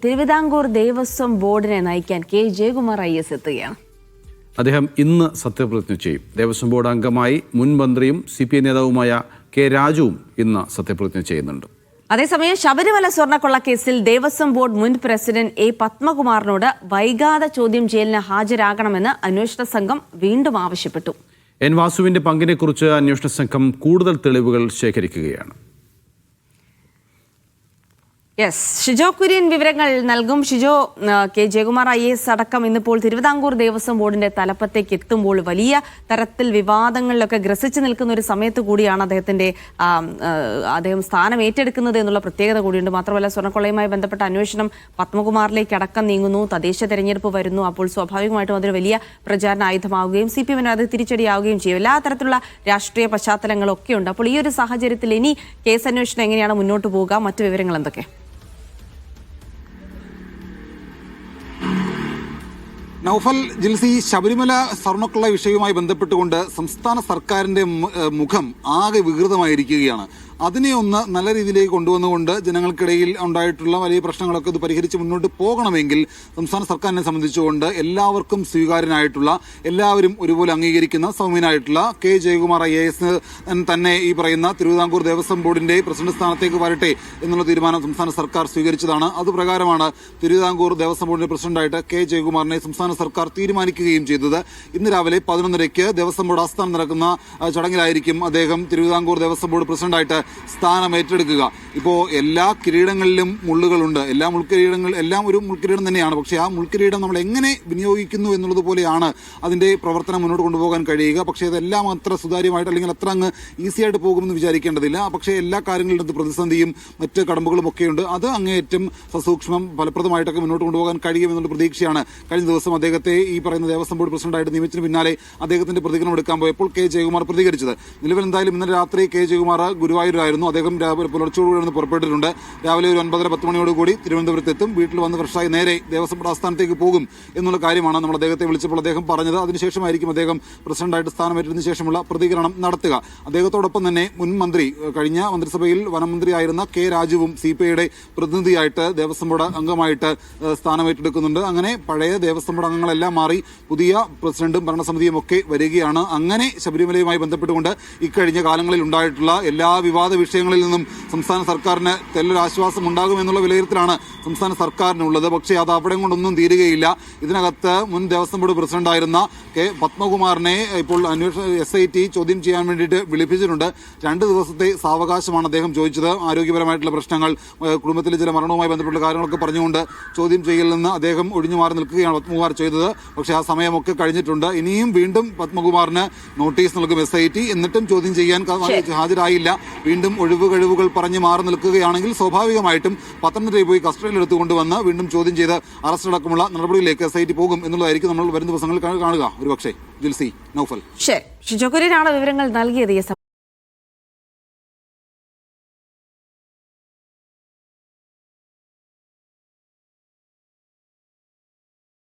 തിരുവിതാംകൂർ ദേവസ്വം ബോർഡിനെ നയിക്കാൻ K Jayakumar IAS എത്തുകയാണ്. അദ്ദേഹം ഇന്ന് സത്യപ്രതിജ്ഞ ചെയ്യും. ദേവസ്വം ബോർഡ് അംഗമായി മുൻ മന്ത്രിയും CPI നേതാവുമായ കെ രാജുവും ഇന്ന് സത്യപ്രതിജ്ഞ ചെയ്യുന്നുണ്ട്. അതേസമയം ശബരിമല സ്വർണ്ണക്കൊള്ള കേസിൽ ദേവസ്വം ബോർഡ് മുൻ പ്രസിഡന്റ് A. പത്മകുമാറിനോട് വൈകാതെ ചോദ്യം ചെയ്യലിന് ഹാജരാകണമെന്ന് അന്വേഷണ സംഘം വീണ്ടും ആവശ്യപ്പെട്ടു. N. വാസുവിന്റെ പങ്കിനെക്കുറിച്ച് അന്വേഷണ സംഘം കൂടുതൽ തെളിവുകൾ ശേഖരിക്കുകയാണ്. ഷിജോ കുര്യൻ വിവരങ്ങൾ നൽകും. ഷിജോ, കെ ജയകുമാർ IAS അടക്കം ഇന്നിപ്പോൾ തിരുവിതാംകൂർ ദേവസ്വം ബോർഡിന്റെ തലപ്പത്തേക്ക് എത്തുമ്പോൾ വലിയ തരത്തിൽ വിവാദങ്ങളിലൊക്കെ ഗ്രസിച്ചു നിൽക്കുന്ന ഒരു സമയത്ത് കൂടിയാണ് അദ്ദേഹം സ്ഥാനം ഏറ്റെടുക്കുന്നത് എന്നുള്ള പ്രത്യേകത കൂടിയുണ്ട്. മാത്രമല്ല, സ്വർണ്ണക്കൊള്ളയുമായി ബന്ധപ്പെട്ട അന്വേഷണം പത്മകുമാറിലേക്ക് അടക്കം നീങ്ങുന്നു. തദ്ദേശ തെരഞ്ഞെടുപ്പ് വരുന്നു. അപ്പോൾ സ്വാഭാവികമായിട്ടും അതൊരു വലിയ പ്രചാരണ ആയുധമാവുകയും CPM അത് തിരിച്ചടിയാവുകയും ചെയ്യും. എല്ലാ തരത്തിലുള്ള രാഷ്ട്രീയ പശ്ചാത്തലങ്ങളൊക്കെ ഉണ്ട്. അപ്പോൾ ഈ ഒരു സാഹചര്യത്തിൽ ഇനി കേസ് അന്വേഷണം എങ്ങനെയാണ് മുന്നോട്ട് പോവുക? മറ്റു വിവരങ്ങൾ എന്തൊക്കെ? നൗഫൽ, ജിൽസി, ശബരിമല സ്വർണ്ണക്കൊള്ള വിഷയവുമായി ബന്ധപ്പെട്ടുകൊണ്ട് സംസ്ഥാന സർക്കാരിന്റെ മുഖം ആകെ വികൃതമായിരിക്കുകയാണ്. അതിനെ ഒന്ന് നല്ല രീതിയിലേക്ക് കൊണ്ടുവന്നുകൊണ്ട് ജനങ്ങൾക്കിടയിൽ ഉണ്ടായിട്ടുള്ള വലിയ പ്രശ്നങ്ങളൊക്കെ ഇത് പരിഹരിച്ച് മുന്നോട്ട് പോകണമെങ്കിൽ സംസ്ഥാന സർക്കാരിനെ സംബന്ധിച്ചുകൊണ്ട് എല്ലാവർക്കും സ്വീകാര്യനായിട്ടുള്ള, എല്ലാവരും ഒരുപോലെ അംഗീകരിക്കുന്ന സൗമ്യനായിട്ടുള്ള കെ ജയകുമാർ IAS തന്നെ ഈ പറയുന്ന തിരുവിതാംകൂർ ദേവസ്വം ബോർഡിന്റെ പ്രസിഡന്റ് സ്ഥാനത്തേക്ക് വരട്ടെ എന്നുള്ള തീരുമാനം സംസ്ഥാന സർക്കാർ സ്വീകരിച്ചതാണ്. അതുപ്രകാരമാണ് തിരുവിതാംകൂർ ദേവസ്വം ബോർഡിന്റെ പ്രസിഡന്റായിട്ട് കെ ജയകുമാറിനെ സംസ്ഥാന സർക്കാർ തീരുമാനിക്കുകയും ചെയ്തത്. ഇന്ന് രാവിലെ 11:30 ദേവസ്വം ബോർഡ് ആസ്ഥാനം നടക്കുന്ന ചടങ്ങിലായിരിക്കും അദ്ദേഹം തിരുവിതാംകൂർ ദേവസ്വം ബോർഡ് പ്രസിഡന്റായിട്ട് സ്ഥാനം ഏറ്റെടുക്കുക. ഇപ്പോൾ എല്ലാ കിരീടങ്ങളിലും മുള്ളുകളുണ്ട്. എല്ലാം ഒരു മുൾക്കിരീടം തന്നെയാണ്. പക്ഷേ ആ മുൾക്കിരീടം നമ്മൾ എങ്ങനെ വിനിയോഗിക്കുന്നു എന്നുള്ളത് പോലെയാണ് അതിന്റെ പ്രവർത്തനം മുന്നോട്ട് കൊണ്ടുപോകാൻ കഴിയുക. പക്ഷേ അതെല്ലാം അത്ര സുതാര്യമായിട്ട് അല്ലെങ്കിൽ അത്ര അങ്ങ് ഈസിയായിട്ട് പോകുമെന്ന് വിചാരിക്കേണ്ടതില്ല. പക്ഷേ എല്ലാ കാര്യങ്ങളിലും പ്രതിസന്ധിയും മറ്റ് കടമ്പുകളും ഒക്കെയുണ്ട്. അത് അങ്ങേയറ്റം സസൂക്ഷ്മം ഫലപ്രദമായിട്ടൊക്കെ മുന്നോട്ട് കൊണ്ടുപോകാൻ കഴിയുമെന്നുള്ള പ്രതീക്ഷയാണ് കഴിഞ്ഞ ദിവസം അദ്ദേഹത്തെ ഈ പറയുന്ന ദേവസ്വം ബോർഡ് പ്രസിഡന്റായിട്ട് നിയമിച്ചതിന് പിന്നാലെ അദ്ദേഹത്തിന്റെ പ്രതികരണം എടുക്കാൻ പോയപ്പോൾ കെ ജയകുമാർ പ്രതികരിച്ചത്. നിലവിൽ എന്തായാലും ഇന്നലെ രാത്രി കെ ജയകുമാർ ഗുരുവായൂരായിരുന്നു. അദ്ദേഹം പുലർച്ചയോടുകൂടി പുറപ്പെട്ടിട്ടുണ്ട്. രാവിലെ ഒരു 9:30-10 മണിയോടുകൂടി തിരുവനന്തപുരത്ത് എത്തും. വീട്ടിൽ വന്ന് ഫ്രഷായി നേരെ ദേവസ്വം ബോർഡ് ആസ്ഥാനത്തേക്ക് പോകും എന്നുള്ള കാര്യമാണ് നമ്മൾ അദ്ദേഹത്തെ വിളിച്ചപ്പോൾ അദ്ദേഹം പറഞ്ഞത്. അതിനുശേഷമായിരിക്കും അദ്ദേഹം പ്രസിഡന്റായിട്ട് സ്ഥാനമേറ്റതിനു ശേഷമുള്ള പ്രതികരണം നടത്തുക. അദ്ദേഹത്തോടൊപ്പം തന്നെ മുൻ മന്ത്രി, കഴിഞ്ഞ മന്ത്രിസഭയിൽ വനമന്ത്രിയായിരുന്ന കെ രാജുവും CPIയുടെ പ്രതിനിധിയായിട്ട് ദേവസ്വം ബോർഡ് അംഗമായിട്ട് സ്ഥാനമേറ്റെടുക്കുന്നുണ്ട്. അങ്ങനെ പഴയ ദേവസ്വം ബോർഡ് അംഗങ്ങളെല്ലാം മാറി പുതിയ പ്രസിഡന്റും ഭരണസമിതിയും ഒക്കെ വരികയാണ്. അങ്ങനെ ശബരിമലയുമായി ബന്ധപ്പെട്ടുകൊണ്ട് ഇക്കഴിഞ്ഞ കാലങ്ങളിൽ ഉണ്ടായിട്ടുള്ള എല്ലാ വിവാദ വിഷയങ്ങളിൽ നിന്നും സംസ്ഥാന സർക്കാരിന് തെല്ലൊരാശ്വാസം ഉണ്ടാകുമെന്നുള്ള വിലയിരുത്തലാണ് സംസ്ഥാന സർക്കാരിനുള്ളത്. പക്ഷേ അത് അവിടെ കൊണ്ടൊന്നും തീരുകയില്ല. ഇതിനകത്ത് മുൻ ദേവസ്വം ബോർഡ് പ്രസിഡന്റായിരുന്ന കെ പത്മകുമാറിനെ ഇപ്പോൾ SIT ചോദ്യം ചെയ്യാൻ വേണ്ടിയിട്ട് വിളിപ്പിച്ചിട്ടുണ്ട്. 2 ദിവസത്തെ സാവകാശമാണ് അദ്ദേഹം ചോദിച്ചത്. ആരോഗ്യപരമായിട്ടുള്ള പ്രശ്നങ്ങൾ, കുടുംബത്തിലെ ചില മരണവുമായി ബന്ധപ്പെട്ട കാര്യങ്ങളൊക്കെ പറഞ്ഞുകൊണ്ട് ചോദ്യം ചെയ്യലിൽ നിന്ന് അദ്ദേഹം ഒഴിഞ്ഞു മാറി നിൽക്കുകയാണ് പത്മകുമാർ ചെയ്തത്. പക്ഷേ ആ സമയമൊക്കെ കഴിഞ്ഞിട്ടുണ്ട്. ഇനിയും വീണ്ടും പത്മകുമാറിന് നോട്ടീസ് നൽകും SIT. എന്നിട്ടും ചോദ്യം ചെയ്യാൻ ഹാജരായില്ല, വീണ്ടും കഴിവുകൾ പറഞ്ഞ് മാറി നിൽക്കുകയാണെങ്കിൽ സ്വാഭാവികമായിട്ടും പത്തനംതിട്ടയിൽ പോയി കസ്റ്റഡിയിൽ എടുത്തുകൊണ്ടുവന്ന് വീണ്ടും ചോദ്യം ചെയ്ത് അറസ്റ്റ് അടക്കമുള്ള നടപടികളിലേക്ക് SIT പോകും എന്നുള്ളതായിരിക്കും നമ്മൾ വരും ദിവസങ്ങളിൽ കാണുക. ഒരുപക്ഷെ ജിൽസി, നൗഫൽ. ഷിജോ കുര്യനാണ് വിവരങ്ങൾ നൽകിയത്.